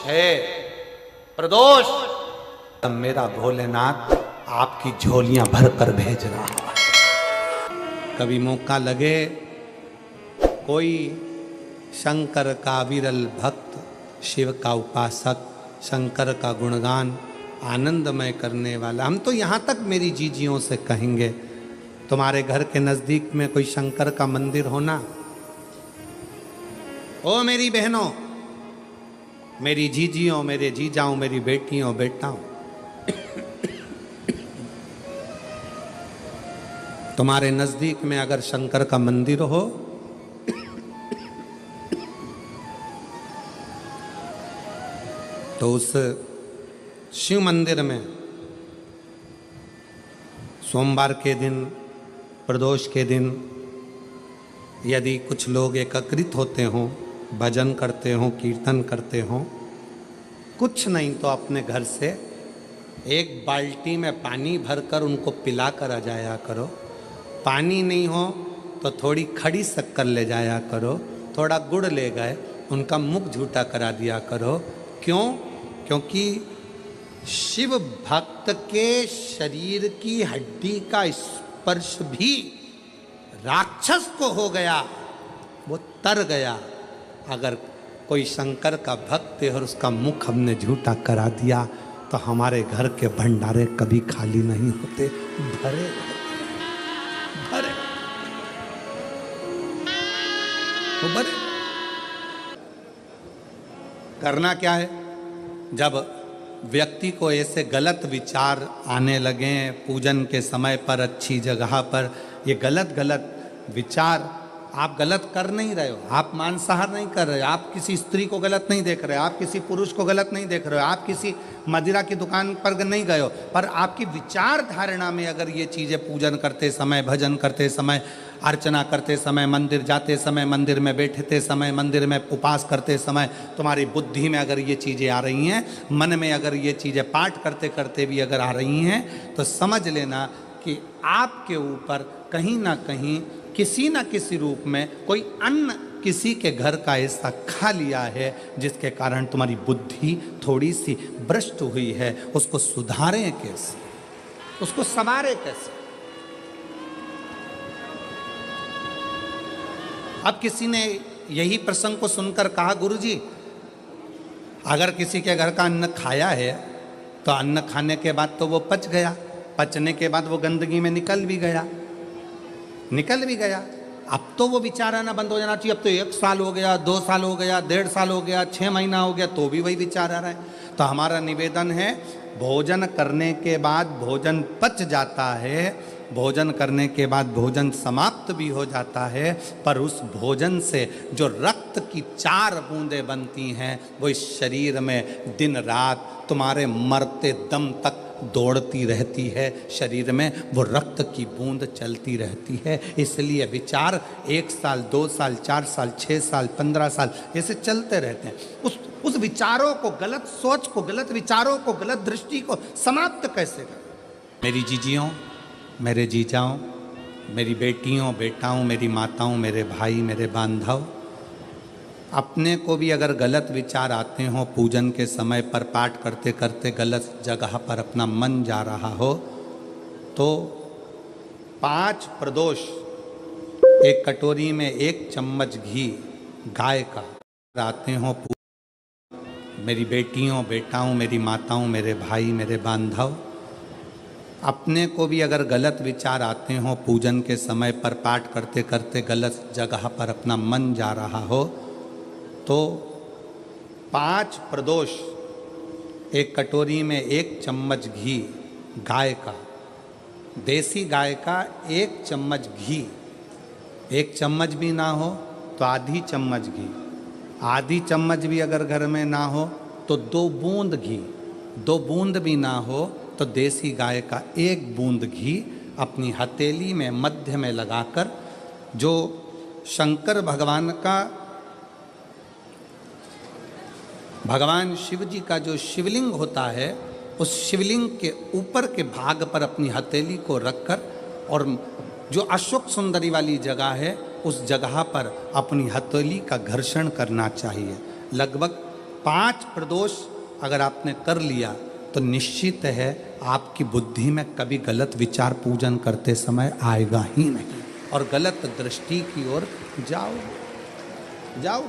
है प्रदोष, तब मेरा भोलेनाथ आपकी झोलियां भर कर भेज रहा है। कभी मौका लगे कोई शंकर का विरल भक्त, शिव का उपासक, शंकर का गुणगान आनंदमय करने वाला, हम तो यहाँ तक मेरी जीजियों से कहेंगे, तुम्हारे घर के नज़दीक में कोई शंकर का मंदिर होना। ओ मेरी बहनों, मेरी जीजियों, मेरे जीजाओं, मेरी बेटियों बेटाओं, तुम्हारे नज़दीक में अगर शंकर का मंदिर हो तो उस शिव मंदिर में सोमवार के दिन, प्रदोष के दिन यदि कुछ लोग एकत्रित होते हों, भजन करते हों, कीर्तन करते हों, कुछ नहीं तो अपने घर से एक बाल्टी में पानी भरकर उनको पिला कर आ जाया करो। पानी नहीं हो तो थोड़ी खड़ी शक्कर ले जाया करो, थोड़ा गुड़ ले गए, उनका मुख झूठा करा दिया करो। क्यों? क्योंकि शिव भक्त के शरीर की हड्डी का स्पर्श भी राक्षस को हो गया, वो तर गया। अगर कोई शंकर का भक्त है और उसका मुख हमने झूठा करा दिया तो हमारे घर के भंडारे कभी खाली नहीं होते, भरे भरे वो भरे। करना क्या है? जब व्यक्ति को ऐसे गलत विचार आने लगे पूजन के समय पर, अच्छी जगह पर, ये गलत विचार, आप गलत कर नहीं रहे हो, आप मांसाहार नहीं कर रहे हो, आप किसी स्त्री को गलत नहीं देख रहे हो, आप किसी पुरुष को गलत नहीं देख रहे हो, आप किसी मदिरा की दुकान पर नहीं गए हो, पर आपकी विचार धारणा में अगर ये चीज़ें पूजन करते समय, भजन करते समय, अर्चना करते समय, मंदिर जाते समय, मंदिर में बैठते समय, मंदिर में उपास करते समय तुम्हारी बुद्धि में अगर ये चीज़ें आ रही हैं, मन में अगर ये चीज़ें पाठ करते करते भी अगर आ रही हैं, तो समझ लेना कि आपके ऊपर कहीं ना कहीं किसी न किसी रूप में कोई अन्न किसी के घर का ऐसा खा लिया है जिसके कारण तुम्हारी बुद्धि थोड़ी सी भ्रष्ट हुई है। उसको सुधारें कैसे, उसको संवारें कैसे? अब किसी ने यही प्रसंग को सुनकर कहा, गुरुजी अगर किसी के घर का अन्न खाया है तो अन्न खाने के बाद तो वो पच गया, पचने के बाद वो गंदगी में निकल भी गया। अब तो वो विचार आना बंद हो जाना चाहिए। अब तो 1 साल हो गया, 2 साल हो गया, 1.5 साल हो गया, 6 महीना हो गया, तो भी वही विचार आ रहा है। तो हमारा निवेदन है, भोजन करने के बाद भोजन पच जाता है, भोजन करने के बाद भोजन समाप्त भी हो जाता है, पर उस भोजन से जो रक्त की 4 बूंदें बनती हैं वो इस शरीर में दिन रात तुम्हारे मरते दम तक दौड़ती रहती है, शरीर में वो रक्त की बूंद चलती रहती है। इसलिए विचार 1 साल, 2 साल, 4 साल, 6 साल, 15 साल ऐसे चलते रहते हैं। उस विचारों को, गलत सोच को, गलत विचारों को, गलत दृष्टि को समाप्त कैसे करें? मेरी जीजियों, मेरे जीजाओं, मेरी बेटियों बेटाओं, मेरी माताओं, मेरे भाई, मेरे बांधव, अपने को भी अगर गलत विचार आते हों, पूजन के समय पर पाठ करते करते गलत जगह पर अपना मन जा रहा हो, तो 5 प्रदोष, एक कटोरी में 1 चम्मच घी गाय का आते हों, मेरी बेटियों बेटाओं, मेरी माताओं, मेरे भाई, मेरे बांधव, अपने को भी अगर गलत विचार आते हों, पूजन के समय पर पाठ करते करते गलत जगह पर अपना मन जा रहा हो, तो 5 प्रदोष, एक कटोरी में 1 चम्मच घी गाय का, देसी गाय का 1 चम्मच घी, 1 चम्मच भी ना हो तो आधी चम्मच घी, आधी चम्मच भी अगर घर में ना हो तो 2 बूंद घी, 2 बूंद भी ना हो तो देसी गाय का 1 बूंद घी अपनी हथेली में मध्य में लगाकर, जो शंकर भगवान का, भगवान शिव जी का जो शिवलिंग होता है, उस शिवलिंग के ऊपर के भाग पर अपनी हथेली को रखकर, और जो अशोक सुंदरी वाली जगह है उस जगह पर अपनी हथेली का घर्षण करना चाहिए। लगभग 5 प्रदोष अगर आपने कर लिया तो निश्चित है आपकी बुद्धि में कभी गलत विचार पूजन करते समय आएगा ही नहीं और गलत दृष्टि की ओर जाओ जाओ।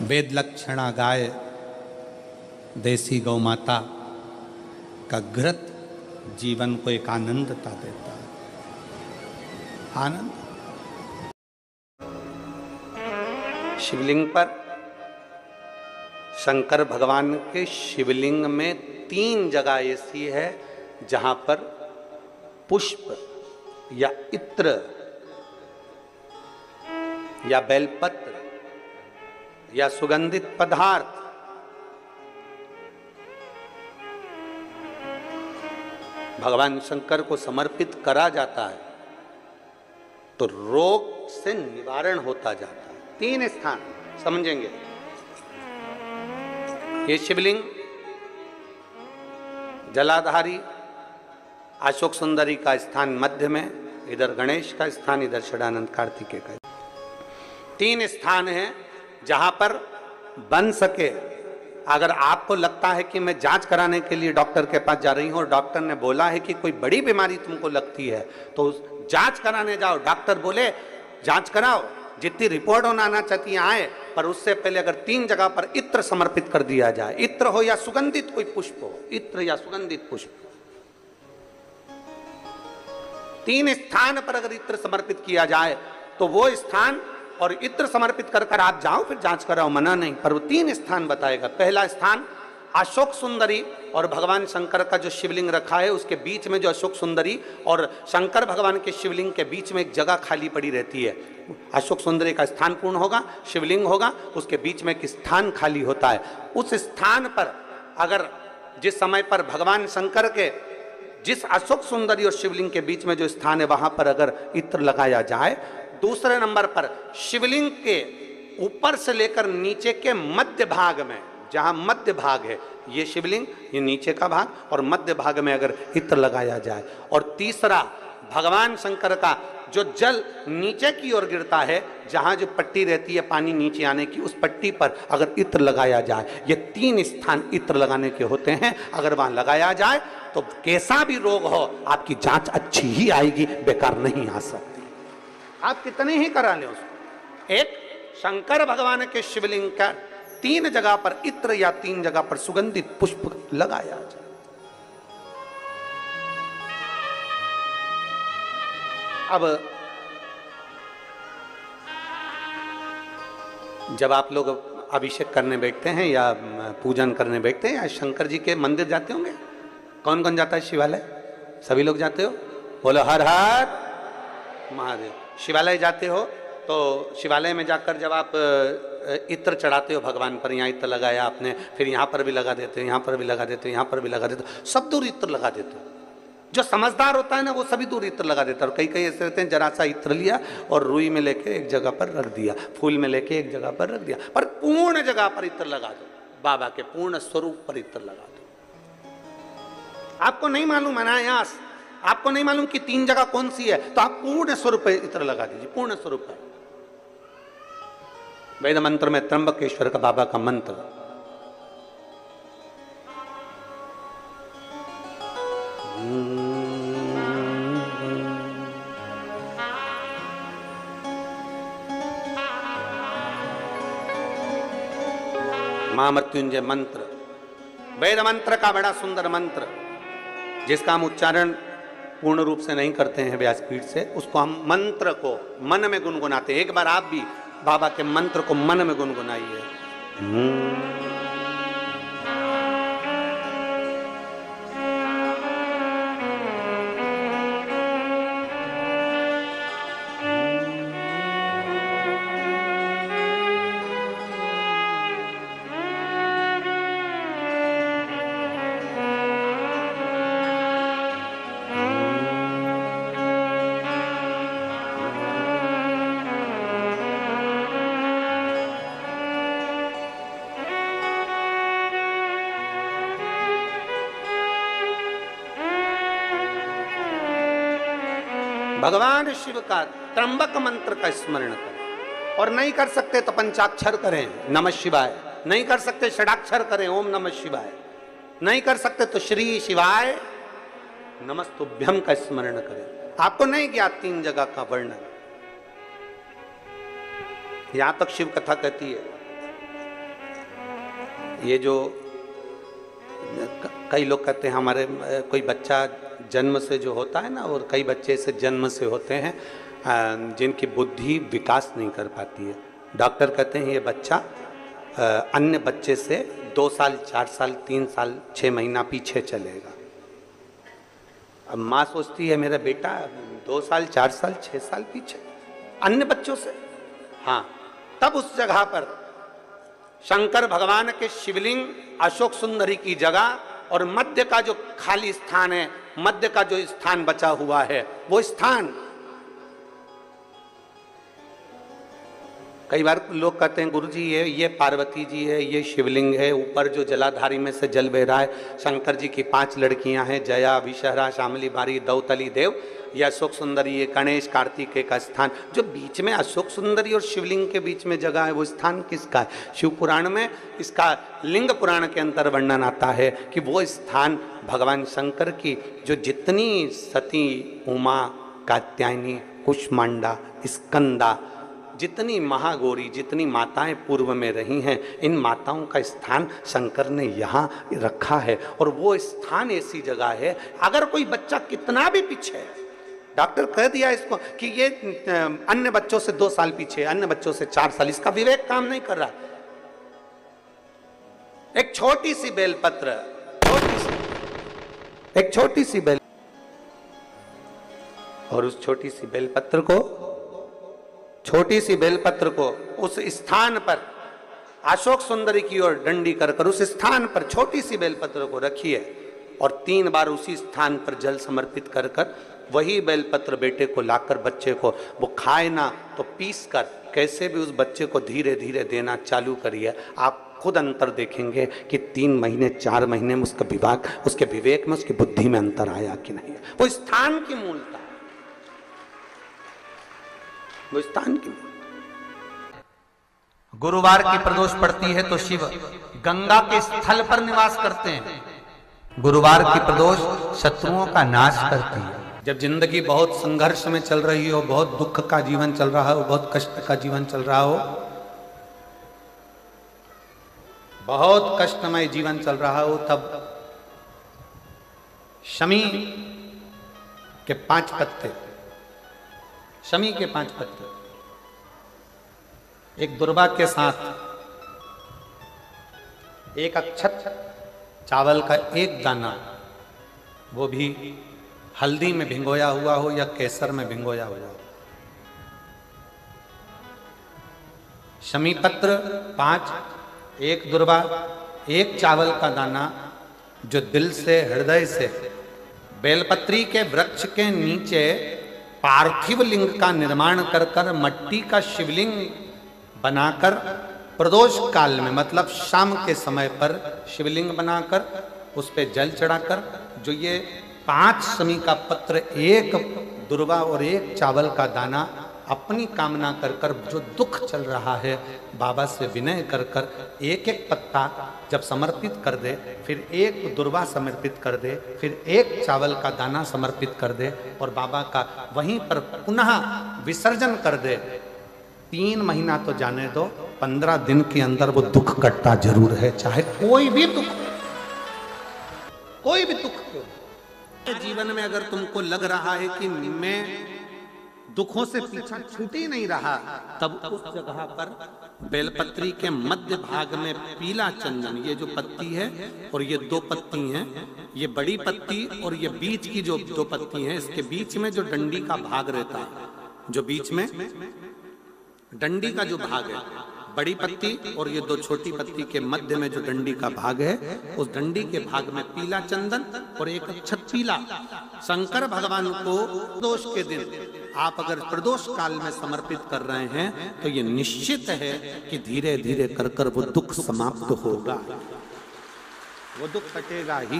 वेद लक्षणा गाय देसी गौ माता का घृत जीवन को एक आनंदता देता है, आनंद। शिवलिंग पर शंकर भगवान के शिवलिंग में 3 जगह ऐसी है जहां पर पुष्प या इत्र या बेलपत्र या सुगंधित पदार्थ भगवान शंकर को समर्पित करा जाता है तो रोग से निवारण होता जाता है। 3 स्थान समझेंगे। ये शिवलिंग जलाधारी अशोक सुंदरी का स्थान मध्य में, इधर गणेश का स्थान, इधर षडानंद कार्तिकेय का। 3 स्थान है जहां पर बन सके। अगर आपको लगता है कि मैं जांच कराने के लिए डॉक्टर के पास जा रही हूं और डॉक्टर ने बोला है कि कोई बड़ी बीमारी तुमको लगती है तो जांच कराने जाओ, डॉक्टर बोले जांच कराओ, जितनी रिपोर्ट होना आना चाहती है आए, पर उससे पहले अगर 3 जगह पर इत्र समर्पित कर दिया जाए, इत्र हो या सुगंधित कोई पुष्प हो, इत्र या सुगंधित पुष्प, 3 स्थान पर अगर इत्र समर्पित किया जाए तो वो स्थान और इत्र समर्पित कर कर आप जाओ फिर जांच कराओ, मना नहीं, पर वो 3 स्थान बताएगा। पहला स्थान अशोक सुंदरी और भगवान शंकर का जो शिवलिंग रखा है उसके बीच में जो अशोक सुंदरी और शंकर भगवान के शिवलिंग के बीच में एक जगह खाली पड़ी रहती है। अशोक सुंदरी का स्थान पूर्ण होगा, शिवलिंग होगा, उसके बीच में एक स्थान खाली होता है। उस स्थान पर अगर जिस समय पर भगवान शंकर के जिस अशोक सुंदरी और शिवलिंग के बीच में जो स्थान है वहां पर अगर इत्र लगाया जाए, दूसरे नंबर पर शिवलिंग के ऊपर से लेकर नीचे के मध्य भाग में, जहां मध्य भाग है ये शिवलिंग, ये नीचे का भाग और मध्य भाग में अगर इत्र लगाया जाए, और तीसरा भगवान शंकर का जो जल नीचे की ओर गिरता है, जहां जो पट्टी रहती है पानी नीचे आने की, उस पट्टी पर अगर इत्र लगाया जाए, ये 3 स्थान इत्र लगाने के होते हैं। अगर वहां लगाया जाए तो कैसा भी रोग हो आपकी जांच अच्छी ही आएगी, बेकार नहीं आ सकती। आप कितने ही करा लें उसको। एक शंकर भगवान के शिवलिंग का 3 जगह पर इत्र या 3 जगह पर सुगंधित पुष्प लगाया जाए। अब जब आप लोग अभिषेक करने बैठते हैं या पूजन करने बैठते हैं या शंकर जी के मंदिर जाते होंगे, कौन कौन जाता है शिवालय? सभी लोग जाते हो? बोलो हर हर महादेव। शिवालय जाते हो तो शिवालय में जाकर जब आप इत्र चढ़ाते हो भगवान पर, यहाँ इत्र लगाया आपने, फिर यहाँ पर भी लगा देते हो, यहाँ पर भी लगा देते हो, यहाँ पर भी लगा देते हो, सब दूर इत्र लगा देते हो। जो समझदार होता है ना वो सभी दूर इत्र लगा देता है। और कई कई ऐसे रहते हैं जरा सा इत्र लिया और रुई में लेके एक जगह पर रख दिया, फूल में लेके एक जगह पर रख दिया, पर पूर्ण जगह पर इत्र लगा दो, बाबा के पूर्ण स्वरूप पर इत्र लगा दो। आपको नहीं मालूम अनायास, आपको नहीं मालूम कि 3 जगह कौन सी है, तो आप पूर्ण स्वरूप पर इत्र लगा दीजिए, पूर्ण स्वरूप पर। वेद मंत्र में त्र्यंबकेश्वर का बाबा का मंत्र, महामृत्युंजय मंत्र, वेद मंत्र का बड़ा सुंदर मंत्र, जिसका हम उच्चारण पूर्ण रूप से नहीं करते हैं व्यासपीठ से, उसको हम मंत्र को मन में गुनगुनाते हैं। एक बार आप भी बाबा के मंत्र को मन में गुनगुनाइए। भगवान शिव का त्र्यंबक मंत्र का स्मरण करें। और नहीं कर सकते तो पंचाक्षर करें, नमः शिवाय। नहीं कर सकते षडाक्षर करें, ओम नमः शिवाय। नहीं कर सकते तो श्री शिवाय नमस्तुभ्यम का स्मरण करें। आपको नहीं ज्ञात 3 जगह का वर्णन। यहां तक शिव कथा कहती है, ये जो कई लोग कहते हैं हमारे कोई बच्चा जन्म से जो होता है ना, और कई बच्चे से जन्म से होते हैं जिनकी बुद्धि विकास नहीं कर पाती है। डॉक्टर कहते हैं ये बच्चा अन्य बच्चे से 2 साल 4 साल 3 साल 6 महीना पीछे चलेगा। अब माँ सोचती है मेरा बेटा 2 साल 4 साल 6 साल पीछे अन्य बच्चों से। हाँ, तब उस जगह पर शंकर भगवान के शिवलिंग अशोक सुंदरी की जगह और मध्य का जो खाली स्थान है, मध्य का जो स्थान बचा हुआ है, वो स्थान कई बार लोग कहते हैं गुरुजी ये पार्वती जी है, ये शिवलिंग है, ऊपर जो जलाधारी में से जल बह रहा है, शंकर जी की 5 लड़कियां हैं, जया, विषहरा, शामली बारी, दौतली देव, ये अशोक सुंदरी, ये गणेश कार्तिकेय का स्थान। जो बीच में अशोक सुंदरी और शिवलिंग के बीच में जगह है, वो स्थान किसका है? शिव पुराण में इसका लिंग पुराण के अंतर वर्णन आता है कि वो स्थान भगवान शंकर की जो जितनी सती, उमा, कात्यायनी, कुष्मांडा, स्कंदा, जितनी महागौरी, जितनी माताएं पूर्व में रही हैं, इन माताओं का स्थान शंकर ने यहाँ रखा है। और वो स्थान ऐसी जगह है, अगर कोई बच्चा कितना भी पीछे है, डॉक्टर कह दिया इसको कि ये अन्य बच्चों से 2 साल पीछे, अन्य बच्चों से 4 साल, इसका विवेक काम नहीं कर रहा। एक छोटी सी बेलपत्र, एक छोटी सी बेल, और उस छोटी सी बेलपत्र को उस स्थान पर अशोक सुंदरी की ओर डंडी कर उस स्थान पर छोटी सी बेलपत्र को रखिए और 3 बार उसी स्थान पर जल समर्पित कर वही बेलपत्र बेटे को लाकर बच्चे को, वो खाए ना तो पीस कर कैसे भी उस बच्चे को धीरे धीरे देना चालू करिए। आप खुद अंतर देखेंगे कि 3 महीने 4 महीने में उसका विभाग, उसके विवेक में, उसकी बुद्धि में अंतर आया कि नहीं। वो स्थान की मूलता, वो स्थान की मूलता। गुरुवार की प्रदोष पड़ती है तो शिव गंगा के स्थल पर निवास करते हैं। गुरुवार की प्रदोष शत्रुओं का नाश करती है। जब जिंदगी बहुत संघर्ष में चल रही हो, बहुत दुख का जीवन चल रहा हो, बहुत कष्ट का जीवन चल रहा हो, बहुत कष्टमय जीवन चल रहा हो, तब शमी के 5 पत्ते, शमी के 5 पत्ते एक दुर्वा के साथ, एक अक्षत चावल का 1 दाना, वो भी हल्दी में भिंगोया हुआ हो या केसर में भिंगोया हुआ हो, शमी पत्र 5, 1 दुर्वा, 1 चावल का दाना, जो दिल से, हृदय से बेलपत्री के वृक्ष के नीचे पार्थिव लिंग का निर्माण कर मट्टी का शिवलिंग बनाकर प्रदोष काल में, मतलब शाम के समय पर शिवलिंग बनाकर उस पे जल चढ़ाकर, जो ये 5 शमी का पत्र, 1 दुर्वा और 1 चावल का दाना, अपनी कामना कर जो दुख चल रहा है बाबा से विनय कर एक पत्ता जब समर्पित कर दे, फिर 1 दुर्वा समर्पित कर दे, फिर 1 चावल का दाना समर्पित कर दे और बाबा का वहीं पर पुनः विसर्जन कर दे। 3 महीना तो जाने दो, 15 दिन के अंदर वो दुख कटता जरूर है, चाहे कोई भी दुख, कोई भी दुख क्यों। जीवन में अगर तुमको लग रहा है कि मैं दुखों से पीछा छूट ही नहीं रहा, तब उस जगह पर बेलपत्री के मध्य भाग में पीला चंदन, ये जो पत्ती है और ये 2 पत्ती हैं, ये बड़ी पत्ती और ये बीच की जो 2 पत्ती हैं, इसके बीच में जो डंडी का भाग रहता है, जो बीच में डंडी का जो भाग है, बड़ी पत्ती और ये 2 छोटी पत्ती के मध्य में जो डंडी का भाग है, उस डंडी के भाग में पीला चंदन और 1 अक्षत पीला शंकर भगवान को प्रदोष के दिन आप अगर प्रदोष काल में समर्पित कर रहे हैं तो ये निश्चित है कि धीरे धीरे कर वो दुख समाप्त होगा, वो दुख कटेगा ही।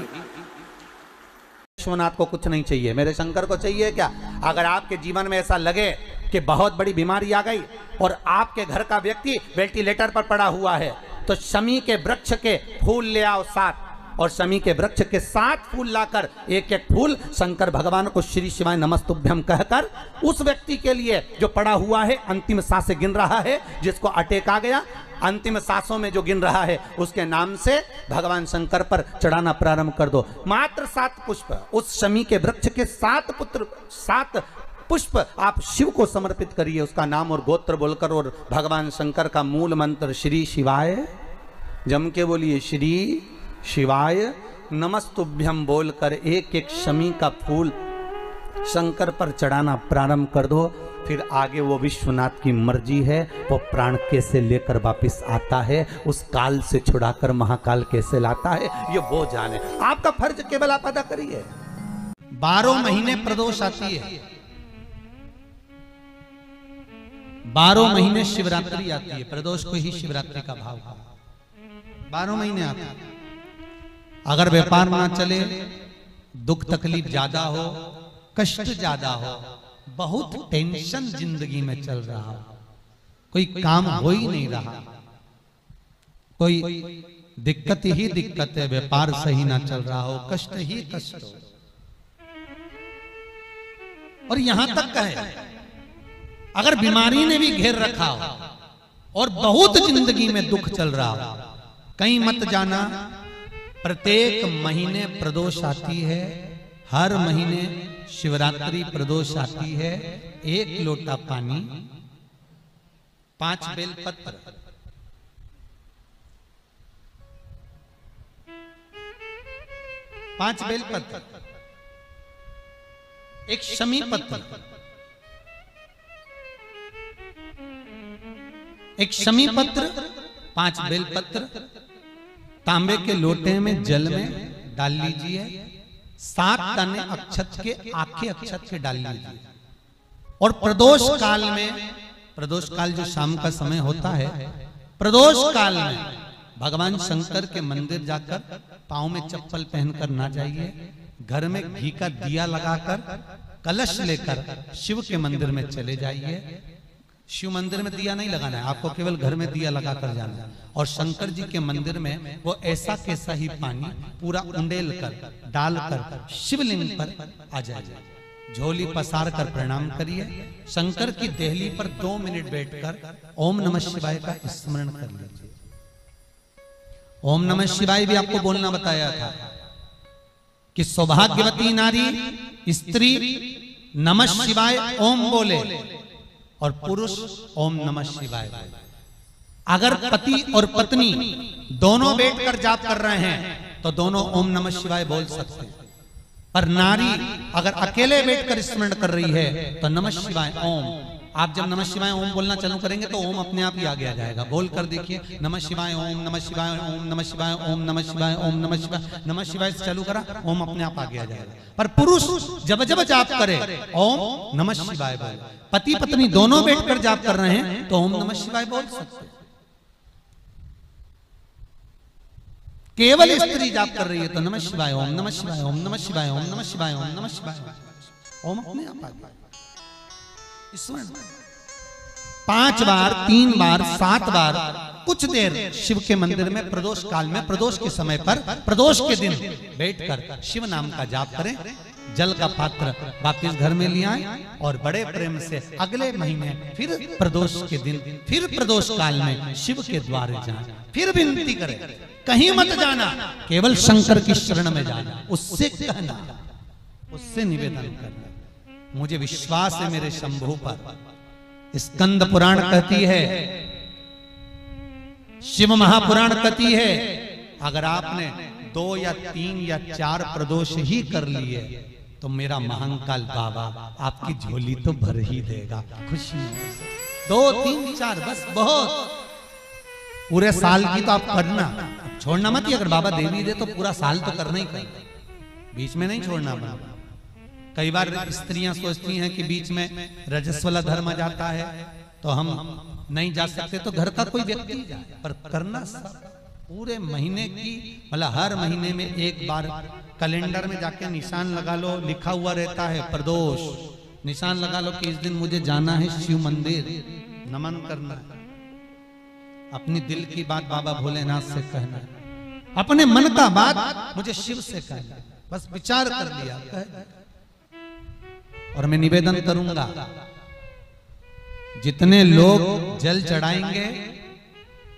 विश्वनाथ को कुछ नहीं चाहिए, मेरे शंकर को चाहिए क्या? अगर आपके जीवन में ऐसा लगे कि बहुत बड़ी बीमारी आ गई और आपके घर का व्यक्ति वेंटिलेटर पर पड़ा हुआ है, तो शमी के वृक्ष के फूल ले आओ 7, और शमी के वृक्ष के 7 फूल लाकर एक एक फूल शंकर भगवान को श्री शिवाय नमस्तुभ्यम कहकर उस व्यक्ति के लिए जो पड़ा हुआ है, अंतिम सांसें गिन रहा है, जिसको अटैक आ गया, अंतिम सांसों में जो गिन रहा है, उसके नाम से भगवान शंकर पर चढ़ाना प्रारंभ कर दो। मात्र 7 पुष्प, उस शमी के वृक्ष के 7 पुष्प आप शिव को समर्पित करिए, उसका नाम और गोत्र बोलकर, और भगवान शंकर का मूल मंत्र श्री शिवाय, जम के बोलिए श्री शिवाय नमस्तुभ्यम बोलकर एक एक शमी का फूल शंकर पर चढ़ाना प्रारंभ कर दो। फिर आगे वो विश्वनाथ की मर्जी है, वो प्राण कैसे लेकर वापस आता है, उस काल से छुड़ाकर महाकाल कैसे लाता है, ये वो जाने। आपका फर्ज केवल आप अदा करिए। 12 महीने प्रदोष आती है, 12 महीने शिवरात्रि आती है, प्रदोष को ही शिवरात्रि का भाव है। 12 महीने आते हैं। अगर व्यापार ना चले, दुख तकलीफ ज्यादा हो, कष्ट ज्यादा हो, बहुत टेंशन जिंदगी में चल रहा हो, कोई काम हो ही नहीं रहा, कोई दिक्कत ही दिक्कत है, व्यापार सही ना चल रहा हो, कष्ट ही कष्ट हो, और यहां तक है अगर बीमारी ने भी घेर रखा हो और बहुत जिंदगी में दुख चल रहा हो, कहीं मत जाना। प्रत्येक महीने प्रदोष आती है, हर महीने शिवरात्रि प्रदोष आती है। 1 लोटा पानी, 5 बेलपत्र, 5 बेलपत्र, 1 शमी पत्र, 1 शमी पत्र, 5 बेलपत्र तांबे के लोटे में जल में डाल लीजिए। 7 दाने अक्षत के, आखे अक्षत के डाल लीजिए। और प्रदोष काल में, प्रदोष काल जो शाम का समय होता है, प्रदोष काल में भगवान शंकर के मंदिर जाकर पांव में चप्पल पहनकर ना जाइए, घर में घी का दिया लगाकर कलश लेकर शिव के मंदिर में चले जाइए। शिव मंदिर में दिया नहीं लगाना है आपको, केवल घर में दिया लगा कर जाना है। और शंकर जी के मंदिर में वो ऐसा कैसा ही पानी पूरा उंडेल कर डालकर शिवलिंग पर आ जाए, झोली पसार कर प्रणाम करिए। शंकर की देहली पर 2 मिनट बैठकर ओम नमः शिवाय का स्मरण कर लीजिए। ओम नमः शिवाय भी आपको बोलना बताया था कि सौभाग्यवती नारी स्त्री नमः शिवाय ओम बोले और पुरुष ओम नमः शिवाय। अगर पति और पत्नी दोनों बैठकर जाप कर रहे हैं तो दोनों ओम नमः शिवाय बोल सकते हैं, पर नारी अगर अकेले बैठकर स्मरण कर रही है तो नमः शिवाय ओम। आप जब नमः शिवाय ओम बोलना चालू करेंगे तो ओम अपने आप ही आगे आ जाएगा। बोल कर देखिए, नमः शिवाय ओम, नमः शिवाय ओम, नमः शिवाय ओम, नमः शिवाय ओम, नमः शिवाय, नमः शिवाय से चालू करा, ओम अपने आप आगे आ जाएगा। पर पुरुष जब जब जाप करे ओम नमः शिवाय बोले। पति पत्नी दोनों बैठकर जाप कर रहे हैं तो ओम नमः शिवाय बोल सकते। केवल स्त्री जाप कर रही है तो नमः शिवाय ओम, नमः शिवाय ओम, नमः शिवाय ओम, नमः शिवाय ओम, नमः शिवाय ओम अपने आप आ गया। 5 बार, 3 बार, 7 बार कुछ देर शिव के मंदिर में प्रदोष काल में, प्रदोष के समय पर, प्रदोष के दिन बैठकर शिव नाम का जाप करें। जल का पात्र वापिस घर में ले आए और बड़े प्रेम से अगले महीने फिर प्रदोष के दिन, फिर प्रदोष काल में शिव के द्वारे जाएं, फिर विनती करें। कहीं मत जाना, केवल शंकर की शरण में जाना, उससे कहना, उससे निवेदन करना, मुझे विश्वास है मेरे शंभु पर। स्कंद पुराण कहती है, शिव महापुराण कहती है, अगर आपने 2 या 3 या 4 प्रदोष ही कर लिए तो मेरा महाकाल बाबा आपकी झोली तो भर ही देगा खुशी। 2, 3, 4 बस बहुत। पूरे साल की तो आप करना, छोड़ना मत ही। अगर बाबा देवी दे तो पूरा साल तो करना ही करना, बीच में नहीं छोड़ना बाबा। कई बार स्त्रियां सोचती हैं कि बीच में रजस्वला धर्म आ जाता है तो हम नहीं जा सकते, तो घर का कोई व्यक्ति जाए, पर करना पूरे महीने की, मतलब हर महीने में एक बार कैलेंडर में जाके निशान लगा लो, लिखा हुआ रहता है प्रदोष, निशान लगा लो कि इस दिन मुझे जाना है शिव मंदिर, नमन करना है, अपनी दिल की बात बाबा भोलेनाथ से कहना है, अपने मन का बात मुझे शिव से कहना है, बस विचार कर लिया। और मैं निवेदन करूंगा, जितने लोग जल चढ़ाएंगे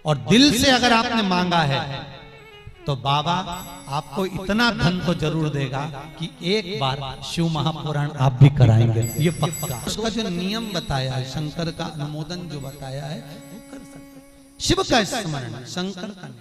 और दिल से अगर आपने मांगा है तो बाबा आपको इतना धन तो जरूर देगा कि एक बार शिव महापुराण आप भी कराएंगे, ये पक्का। उसका जो नियम बताया है, शंकर का अनुमोदन जो बताया है, वो कर सकते। शिव का स्मरण, शंकर का